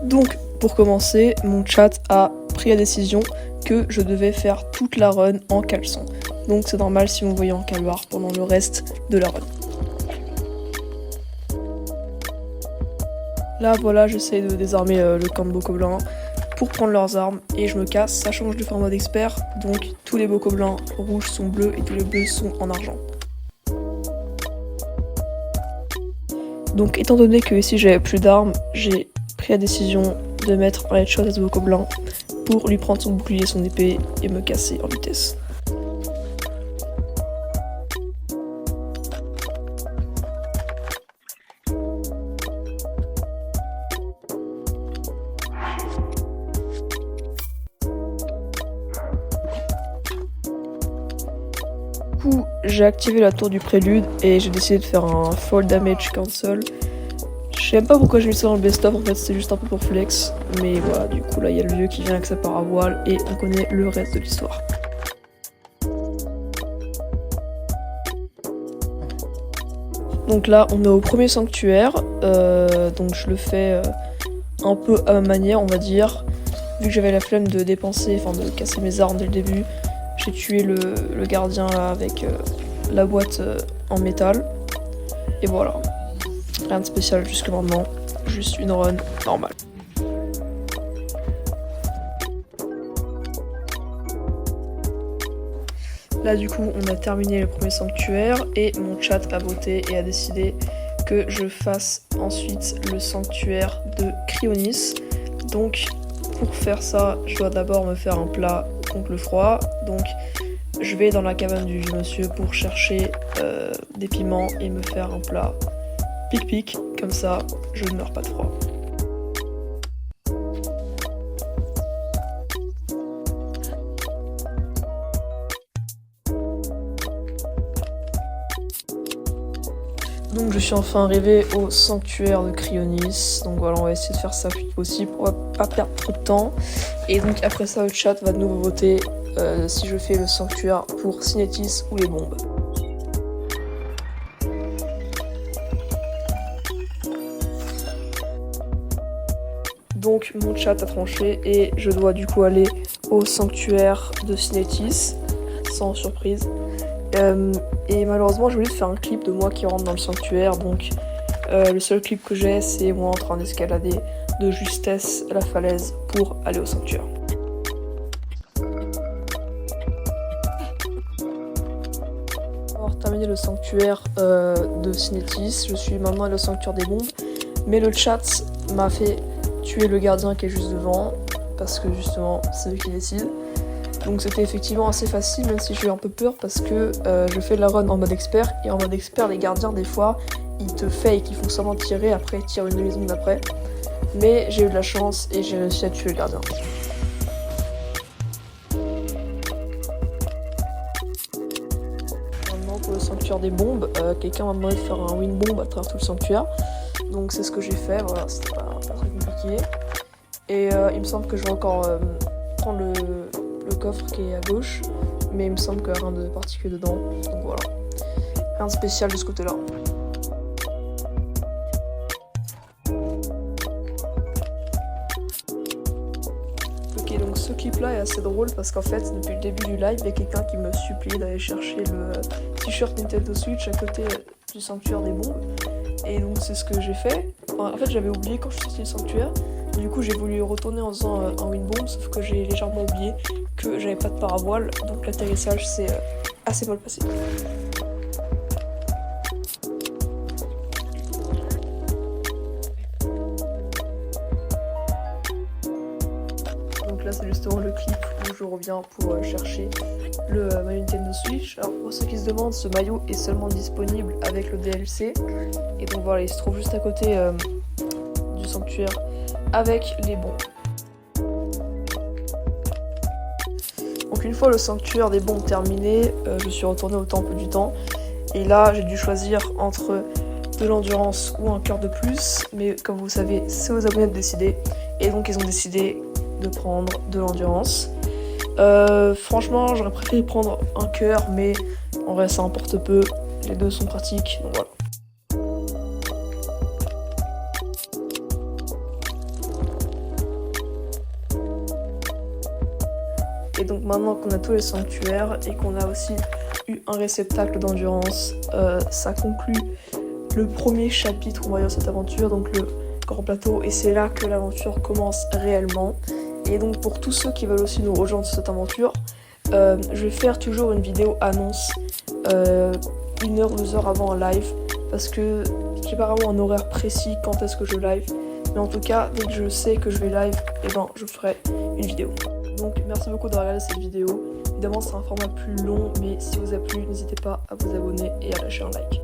Donc pour commencer, mon chat a pris la décision que je devais faire toute la run en caleçon. Donc c'est normal si vous me voyez en calbar pendant le reste de la run. Là voilà, j'essaie de désarmer le camp de bokoblins pour prendre leurs armes et je me casse. Ça change de format d'expert, donc tous les bokoblins rouges sont bleus et tous les bleus sont en argent. Donc étant donné que ici j'avais plus d'armes, j'ai pris la décision de mettre un headshot à ce bokoblin pour lui prendre son bouclier, son épée et me casser en vitesse. Du coup, j'ai activé la tour du prélude et j'ai décidé de faire un fall damage cancel. Je sais même pas pourquoi j'ai mis ça dans le best-of, en fait c'est juste un peu pour flex. Mais voilà, du coup là il y a le vieux qui vient avec sa paravoile et on connaît le reste de l'histoire. Donc là on est au premier sanctuaire, donc je le fais un peu à ma manière on va dire. Vu que j'avais la flemme de dépenser, enfin de casser mes armes dès le début, j'ai tué le gardien là avec la boîte en métal. Et voilà. Rien de spécial jusque maintenant, juste une run normale. Là du coup on a terminé le premier sanctuaire et mon chat a voté et a décidé que je fasse ensuite le sanctuaire de Cryonis. Donc pour faire ça, je dois d'abord me faire un plat contre le froid. Donc je vais dans la cabane du monsieur pour chercher des piments et me faire un plat pic-pic, comme ça je ne meurs pas de froid. Donc je suis enfin arrivé au sanctuaire de Cryonis. Donc voilà, on va essayer de faire ça le plus vite possible, on va pas perdre trop de temps. Et donc après ça, le chat va de nouveau voter si je fais le sanctuaire pour Synétis ou les bombes. Donc mon chat a tranché et je dois du coup aller au sanctuaire de Synétis, sans surprise. Et malheureusement j'ai oublié de faire un clip de moi qui rentre dans le sanctuaire, donc le seul clip que j'ai c'est moi en train d'escalader de justesse la falaise pour aller au sanctuaire. Avoir terminé le sanctuaire de Synétis, je suis maintenant allé au sanctuaire des bombes, mais le chat m'a fait tuer le gardien qui est juste devant, parce que justement c'est lui qui décide. Donc c'était effectivement assez facile, même si j'ai eu un peu peur parce que je fais la run en mode expert, et en mode expert les gardiens des fois ils te fake, ils font seulement tirer, après ils tirent une demi-seconde après. Mais j'ai eu de la chance et j'ai réussi à tuer le gardien. Maintenant pour le sanctuaire des bombes, quelqu'un m'a demandé de faire un win bomb à travers tout le sanctuaire. Donc c'est ce que j'ai fait, voilà, c'était pas très compliqué. Et il me semble que je vais encore prendre le coffre qui est à gauche, mais il me semble qu'il n'y a rien de particulier dedans, donc voilà. Rien de spécial de ce côté-là. Ok, donc ce clip-là est assez drôle parce qu'en fait, depuis le début du live, il y a quelqu'un qui me supplie d'aller chercher le t-shirt Nintendo Switch à côté du sanctuaire des bombes. Et donc c'est ce que j'ai fait. Enfin, en fait j'avais oublié quand je suis sortie du sanctuaire. Du coup j'ai voulu retourner en faisant un win bomb, sauf que j'ai légèrement oublié que j'avais pas de paravoile, donc l'atterrissage s'est assez mal passé. Donc là c'est justement le clip où je reviens pour chercher le maillot Nintendo Switch. Alors pour ceux qui se demandent, ce maillot est seulement disponible avec le DLC. Et donc voilà, il se trouve juste à côté du sanctuaire avec les bombes. Donc une fois le sanctuaire des bombes terminé, je suis retournée au temple du temps. Et là j'ai dû choisir entre de l'endurance ou un cœur de plus. Mais comme vous savez, c'est aux abonnés de décider. Et donc ils ont décidé de prendre de l'endurance. Franchement j'aurais préféré prendre un cœur, mais en vrai ça importe peu. Les deux sont pratiques, donc voilà. Et donc maintenant qu'on a tous les sanctuaires et qu'on a aussi eu un réceptacle d'endurance, ça conclut le premier chapitre, on va dire, de cette aventure, donc le grand plateau, et c'est là que l'aventure commence réellement. Et donc pour tous ceux qui veulent aussi nous rejoindre sur cette aventure, je vais faire toujours une vidéo annonce 1 heure, 2 heures avant un live, parce que j'ai pas vraiment un horaire précis quand est-ce que je live, mais en tout cas dès que je sais que je vais live, et ben je ferai une vidéo. Donc merci beaucoup d'avoir regardé cette vidéo. Évidemment c'est un format plus long, mais si vous a plu, n'hésitez pas à vous abonner et à lâcher un like.